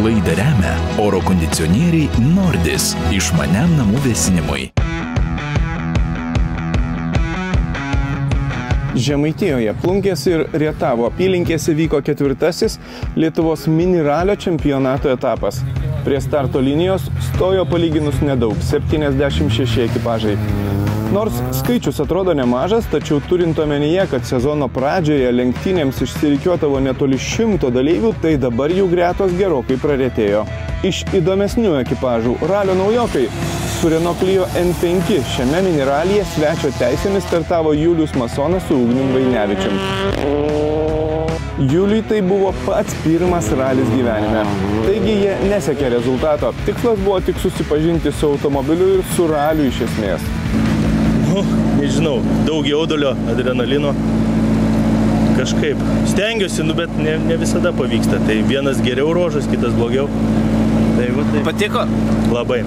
Laidą remia oro kondicionieriai Nordis išmaniam namų vėsinimui. Žemaitijoje, Plunkės ir Rietavo apylinkėse vyko 4. Lietuvos mini ralio čempionato etapas. Prie starto linijos stojo palyginus nedaug – 76 ekipažai. Nors skaičius atrodo nemažas, tačiau turint omenyje, kad sezono pradžioje lenktynėms išsirikiuotavo netoli 100 dalyvių, tai dabar jų gretos gerokai praretėjo. Iš įdomesnių ekipažų ralio naujokai su Renault Clio N5 šiame miniralyje svečio teisėmis startavo Julius Masonas su Ugnium Vainevičium. Juliui tai buvo pats pirmas ralis gyvenime. Taigi jie nesekė rezultato. Tikslas buvo tik susipažinti su automobiliu ir su raliu iš esmės. Nežinau, daug jaudulio, adrenalino. Kažkaip stengiuosi, bet ne visada pavyksta. Tai vienas geriau ruožas, kitas blogiau. Tai. Patiko? Labai.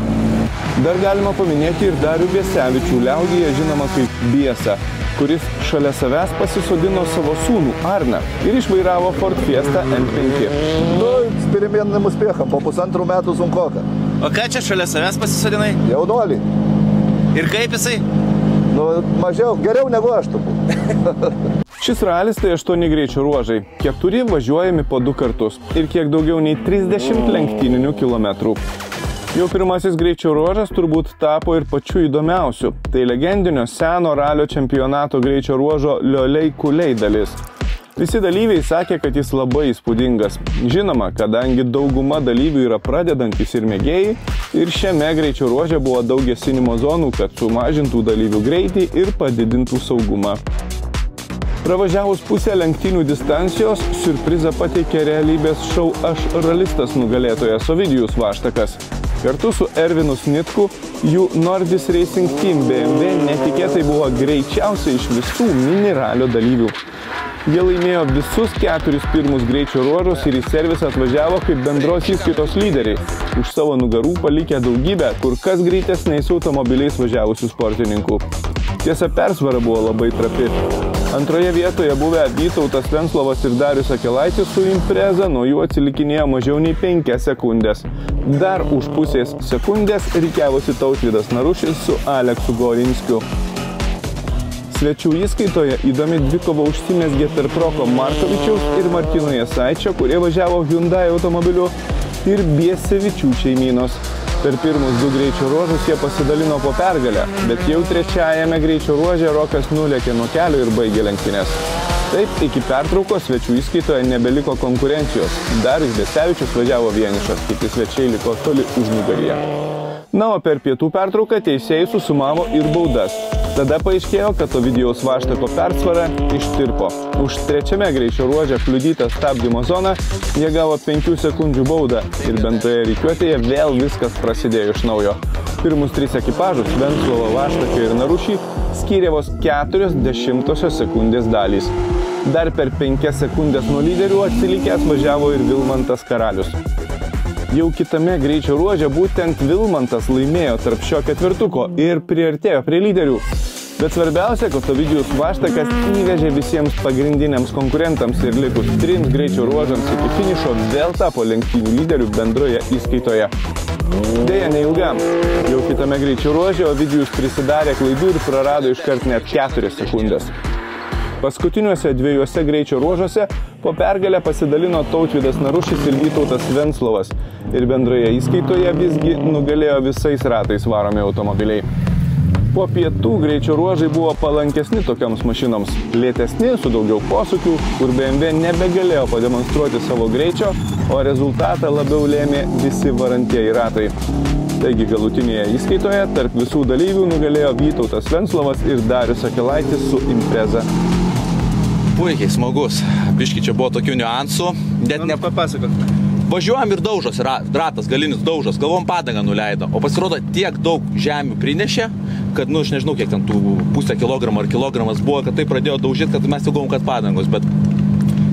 Dar galima paminėti ir Darių Biesevičių, liaudyje žinoma kaip Biesą, kuris šalia savęs pasisodino savo sūnų Arną ir išvairavo Ford Fiesta N5. С переменным успехом, по 1,5 metų sunkoka. O ką čia šalia savęs pasisodinai? Jaunuolį. Ir kaip jisai? Mažiau, geriau negu aš turbūt. Šis ralis tai 8 greičio ruožai, 4 važiuojami po 2 kartus ir kiek daugiau nei 30 lenktyninių kilometrų. Jau pirmasis greičio ruožas turbūt tapo ir pačiu įdomiausiu. Tai legendinio seno ralio čempionato greičio ruožo Lioliai Kuliai dalis. Visi dalyviai sakė, kad jis labai įspūdingas. Žinoma, kadangi dauguma dalyvių yra pradedantis ir mėgėjai, ir šiame greičio ruože buvo daug gesinimo zonų, kad sumažintų dalyvių greitį ir padidintų saugumą. Pravažiavus pusę lenktynių distancijos, siurprizą pateikė realybės šou Aš ralistas nugalėtojas Ovidijus Vaštakas. Kartu su Ervinu Snitku jų Nordis Racing Team BMW netikėtai buvo greičiausiai iš visų mini ralio dalyvių. Jie laimėjo visus 4 pirmus greičio ruožus ir į servisą atvažiavo kaip bendros įskaitos lyderiai, už savo nugarų palikę daugybę kur kas greitesniais automobiliais važiavusių sportininkų. Tiesa, persvara buvo labai trapi. Antroje vietoje buvę Vytautas Venslovas ir Darius Akelaitis su Impreza nuo jų atsilikinėjo mažiau nei 5 sekundės. Dar už pusės sekundės rikiavosi Tautvydas Narušis su Aleksu Gorinskiu. Svečių įskaitoje įdomi dvikova užsimezgė tarp Roko Markovičiaus ir Martino Jasaičio, kurie važiavo Hyundai automobiliu, ir Biesevičių šeimynos. Per pirmus 2 greičio ruožus jie pasidalino po pergalę, bet jau trečiajame greičio ruože Rokas nulėkė nuo kelio ir baigė lenktynes. Taip, iki pertraukos svečių įskaitoje nebeliko konkurencijos. Darius Biesevičius važiavo vienišas, kiti svečiai liko toli užnugaryje. Na, o per pietų pertrauką teisėjai susumavo ir baudas. Tada paaiškėjo, kad Ovidijaus Vaštako persvara ištirpo. Už trečiame greičio ruože kliudytą stabdymo zoną jie gavo 5 sekundžių baudą ir bendroje rikiuotėje vėl viskas prasidėjo iš naujo. Pirmus 3 ekipažus Venslovą, Vaštaką ir Narušį skyrė vos 0,4 sekundės dalys. Dar per 5 sekundės nuo lyderių atsilikęs važiavo ir Vilmantas Karalius. Jau kitame greičio ruože būtent Vilmantas laimėjo tarp šio ketvirtuko ir priartėjo prie lyderių. Bet svarbiausia, kad Ovidijus Vaštakas įvežė visiems pagrindiniams konkurentams ir likus 3 greičio ruožams iki finišo vėl tapo lenktynių lyderių bendroje įskaitoje. Deja, neilgam. Jau kitame greičio ruože Ovidijus prisidarė klaidų ir prarado iškart net 4 sekundės. Paskutiniuose 2 greičio ruožuose po pergalę pasidalino Tautvydas Narušis ir Vytautas Venslovas ir bendroje įskaitoje visgi nugalėjo visais ratais varomi automobiliai. Po pietų greičio ruožai buvo palankesni tokioms mašinoms, lėtesni su daugiau posūkių, kur BMW nebegalėjo pademonstruoti savo greičio, o rezultatą labiau lėmė visi varantieji ratai. Taigi galutinėje įskaitoje tarp visų dalyvių nugalėjo Vytautas Venslovas ir Darius Akelaitis su Impreza. Puikiai smagus. Biški čia buvo tokių niuansų. Papasakok. Važiuojam ir daužos, ratas galinis daužos, galvom padangą nuleido. O pasirodo tiek daug žemių prinešė, kad, aš nežinau, kiek ten tų pusę kilogramą ar kilogramas buvo, kad tai pradėjo daužyti, kad mes jau galvom, kad padangos. Bet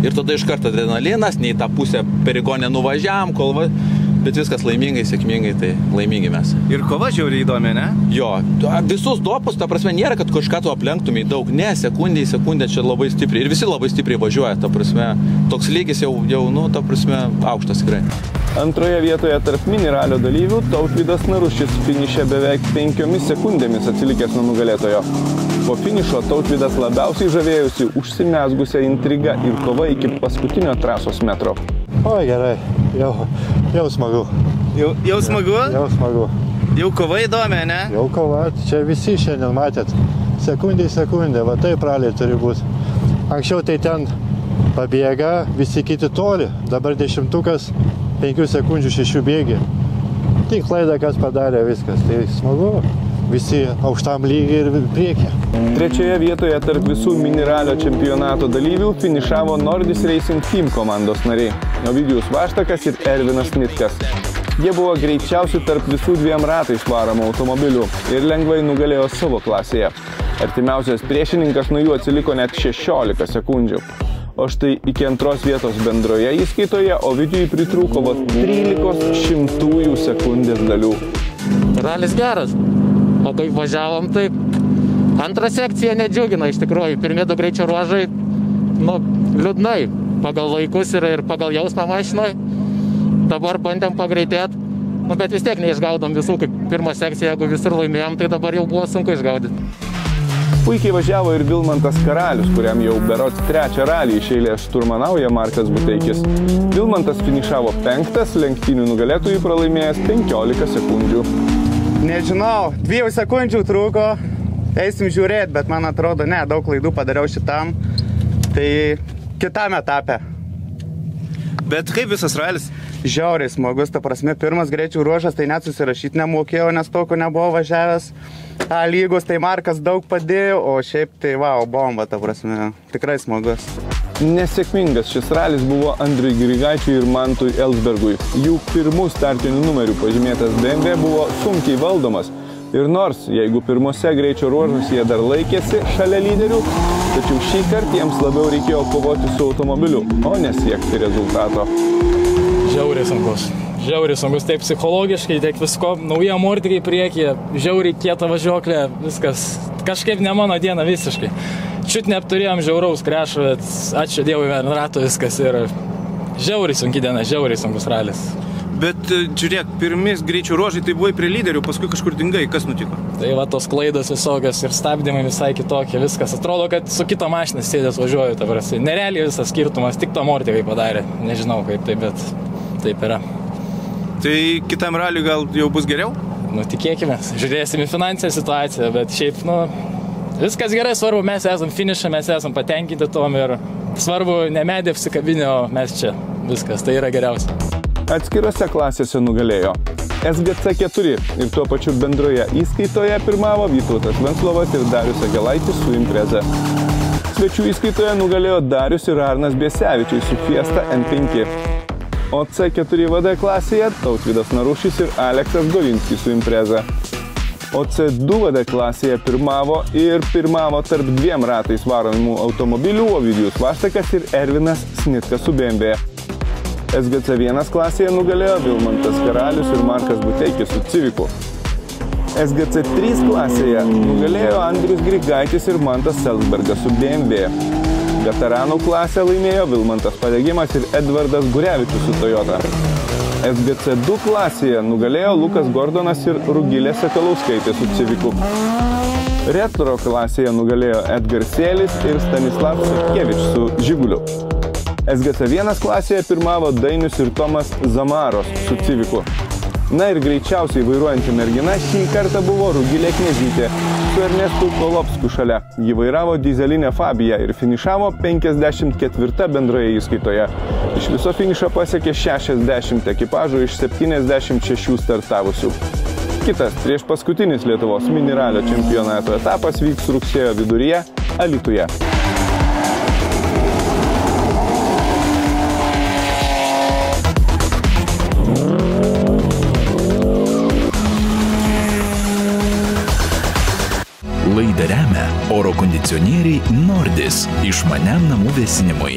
ir tada iš karto adrenalinas, nei tą pusę perigonę nuvažiavam, kol Bet viskas laimingai, sėkmingai, tai laimingi mes. Ir kova žiauriai įdomi, ne? Jo, visus dopus, ta prasme, nėra, kad kažką tu aplenktumai daug. Ne, sekundė į sekundę čia labai stipriai. Ir visi labai stipriai važiuoja, ta prasme. Toks lygis jau nu, ta prasme, aukštas tikrai. Antroje vietoje tarp mini ralio dalyvių Tautvydas Narušis finiše beveik 5 sekundėmis atsilikęs nuo nugalėtojo. Po finišo Tautvydas labiausiai žavėjusi užsimezgusią intrigą ir kova iki paskutinio trasos metro. O, gerai, jau smagu. Jau smagu? Jau smagu. Jau kova įdomi, ne? Jau kova, čia visi šiandien matėt. Sekundė į sekundę, va taip raliai turi būti. Anksčiau tai ten pabėga, visi kiti toli, dabar 10-tukas 5 sekundžių 6 bėgi. Tik klaidą, kas padarė viskas, tai smagu, visi aukštam lygiai ir priekį. Trečioje vietoje tarp visų mini ralio čempionato dalyvių finišavo Nordis Racing Team komandos nariai Ovidijus Vaštakas ir Ervinas Nitkas. Jie buvo greičiausi tarp visų 2 ratais varomų automobilių ir lengvai nugalėjo savo klasėje. Artimiausias priešininkas nuo jų atsiliko net 16 sekundžių. O štai iki 2 vietos bendroje įskaitoje Ovidijui pritrūko 13 sekundės dalių. Ralis geras, o kaip važiavom, tai antra sekcija nedžiugina iš tikrųjų. Pirmie 2 greičio ruožai, liūdnai, pagal laikus ir pagal jausmą mašinoj. Dabar bandėm pagreitėt, bet vis tiek neišgaudom visų, kaip pirmą sekciją, jeigu visur laimėjom, tai dabar jau buvo sunku išgaudyti. Puikiai važiavo ir Vilmantas Karalius, kuriam jau berods 3 ralį iš eilės šturmanauja Markas Buteikis. Vilmantas finišavo 5, lenktynių nugalėtojui pralaimėjęs 15 sekundžių. Nežinau, 2 sekundžių trūko, eisim žiūrėti, bet man atrodo, daug klaidų padariau šitam, tai kitam etape. Bet kaip visas ralis? Žiauriai smagus, ta prasme, pirmas greičių ruožas, tai net susirašyti nemokėjau, nes toko nebuvo važiavęs. Lygos, tai Markas daug padėjo, o šiaip tai bomba, ta prasme, tikrai smagus. Nesėkmingas šis ralis buvo Andriui Grigaičiui ir Mantui Elsbergui. Jų pirmų startinių numerių pažymėtas BMW buvo sunkiai valdomas. Ir nors, jeigu pirmose greičio ruožus jie dar laikėsi šalia lyderių, tačiau šį kartą jiems labiau reikėjo kovoti su automobiliu, o nesiekti rezultato. Žiauriai sunkus, tiek psichologiškai, tiek visko, nauja amortikai priekyje, žiauriai kieta važiuoklė, viskas, kažkaip ne mano diena visiškai. Čiut neapturėjom žiauraus krešo, bet ačiū Dievui vien rato viskas ir žiauriai sunki diena, žiauriai sunkus ralis. Bet žiūrėk, pirmis greičių ruožai tai buvai prie lyderių, paskui kažkur dingai, kas nutiko? Tai va tos klaidos visokios ir stabdymai visai kitokie, viskas. Atrodo, kad su kito mašiną sėdės važiuoju, ta prasme. Nerealiai visas skirtumas, tik to amortikai padarė. Nežinau kaip tai, bet taip yra. Tai kitam raliui gal jau bus geriau? Tikėkime, žiūrėsim į finansinę situaciją, bet šiaip, viskas gerai, svarbu, mes esam finišą, mes esam patenkinti tom ir svarbu, ne medė apsikabinė, o mes čia. Viskas, tai yra geriausia. Atskirose klasėse nugalėjo SGC 4 ir tuo pačiu bendroje įskaitoje pirmavo Vytautas Venclovas ir Darius Agelaitis su Impreza. Svečių įskaitoje nugalėjo Darius ir Arnas Biesevičiai su Fiesta N5. O C4VD klasėje Tautvydas Narušis ir Aleksas Golinskis su Impreza. O C2VD klasėje pirmavo tarp 2 ratais varomų automobilių Ovidijus Vaštakas ir Ervinas Snitkas su BMW. SGC1 klasėje nugalėjo Vilmantas Karalius ir Markas Buteikis su Civiku. SGC3 klasėje nugalėjo Andrius Grigaitis ir Mantas Elsbergas su BMW. Veteranų klasę laimėjo Vilmantas Padegimas ir Edvardas Gurevičius su Toyota. SGC2 klasėje nugalėjo Lukas Gordonas ir Rugilė Sakalauskaitė su Civiku. Retro klasėje nugalėjo Edgar Sėlis ir Stanislav Satkevič su Žiguliu. SGC1 klasėje pirmavo Dainius ir Tomas Zamaros su Civiku. Na ir greičiausiai vairuojanti mergina šį kartą buvo Rugilė Knežytė su Ernestu Kolopskiu šalia. Ji vairavo dyzelinę Fabiją ir finišavo 54 bendroje įskaitoje. Iš viso finišą pasiekė 60 ekipažų iš 76 startavusių. Kitas prieš paskutinis Lietuvos mini ralio čempionato etapas vyks rugsėjo viduryje Alytuje. Laidą remia oro kondicionieriai Nordis išmaniam namų vėsinimui.